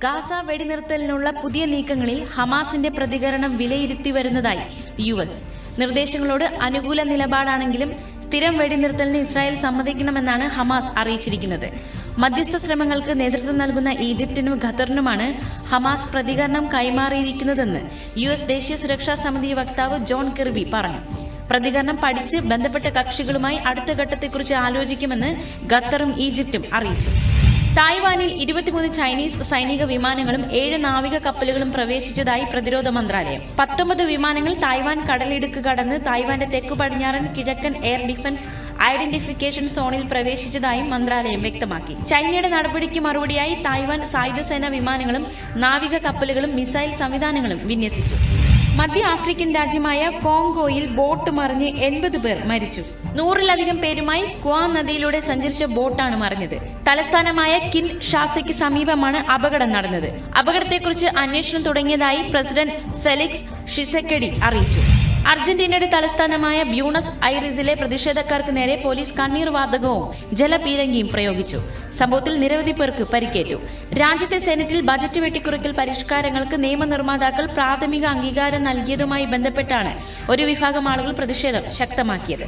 Gaza വെടിനിർത്തലിനുള്ള പുതിയ നീക്കങ്ങളിൽ ഹമാസിന്റെ പ്രതികരണം വിലയിരുത്തി വരുന്നതായി US. നിർദ്ദേശങ്ങളോട് അനുകൂല നിലപാടാണെങ്കിലും സ്ഥിരം വെടിനിർത്തലിന് ഇസ്രായേൽ സമ്മതിക്കണമെന്നാണ് ഹമാസ് അറിയിച്ചിരിക്കുന്നത്. മധ്യസ്ഥ ശ്രമങ്ങൾക്ക് നേതൃത്വം നൽകുന്ന ഈജിപ്തിനും ഖത്തറിനുമാണ് ഹമാസ് പ്രതികരണം കൈമാറിയിരിക്കുന്നതെന്ന് US ദേശീയ സുരക്ഷാ സമിതി വക്താവ് ജോൺ കിർബി പറഞ്ഞു. പ്രതികരണം പഠിച്ച് ബന്ധപ്പെട്ട കക്ഷികളുമായി അടുത്ത ഘട്ടത്തെക്കുറിച്ച് ആലോചിക്കുമെന്ന് ഖത്തറും ഈജിപ്തും അറിയിച്ചു. തായ്വാനിൽ 23 ചൈനീസ് സൈനിക വിമാനങ്ങളും 7 നാവിക കപ്പലുകളും പ്രവേശിച്ചതായി പ്രതിരോധ മന്ത്രാലയം. 19 വിമാനങ്ങൾ തായ്വാൻ കടലിടുക്ക് കടന്ന് തായ്വാന്റെ തെക്കു പടിഞ്ഞാറൻ കിഴക്കൻ എയർ ഡിഫൻസ് ഐഡന്റിഫിക്കേഷൻ സോണിൽ പ്രവേശിച്ചതായും മന്ത്രാലയം വ്യക്തമാക്കി. ചൈനയുടെ നടപടിക്ക് മറുപടിയായി തായ്വാൻ സായുധസേന വിമാനങ്ങളും നാവിക കപ്പലുകളും മിസൈൽ സംവിധാനങ്ങളും വിന്യസിച്ചു. മധ്യ ആഫ്രിക്കൻ രാജ്യമായ കോങ്കോയിൽ ബോട്ട് മറിഞ്ഞ് 80 പേർ മരിച്ചു. 100-ലധികം പേരുമായി ക്വാ നദിയിലൂടെ സഞ്ചരിച്ച ബോട്ടാണ് മറിഞ്ഞത്. തലസ്ഥാനമായ കിൻ ഷാസയ്ക്ക് സമീപമാണ് അപകടം നടന്നത്. അപകടത്തെക്കുറിച്ച് അന്വേഷണം തുടങ്ങിയതായി പ്രസിഡന്റ് ഫെലിക്സ് ഷിസെക്കഡി അറിയിച്ചു. അർജന്റീനയുടെ തലസ്ഥാനമായ ബ്യൂണസ് ഐറിസിലെ പ്രതിഷേധക്കാർക്ക് നേരെ പോലീസ് കണ്ണീർ വാതകവും ജലപീരങ്കിയും പ്രയോഗിച്ചു. സംഭവത്തിൽ നിരവധി പേർക്ക് പരിക്കേറ്റു. രാജ്യത്തെ സെനറ്റിൽ ബജറ്റ് വെട്ടിക്കുറയ്ക്കൽ പരിഷ്കാരങ്ങൾക്ക് നിയമനിർമ്മാതാക്കൾ പ്രാഥമിക അംഗീകാരം നൽകിയതുമായി ബന്ധപ്പെട്ടാണ് ഒരു വിഭാഗം ആളുകൾ പ്രതിഷേധം ശക്തമാക്കിയത്.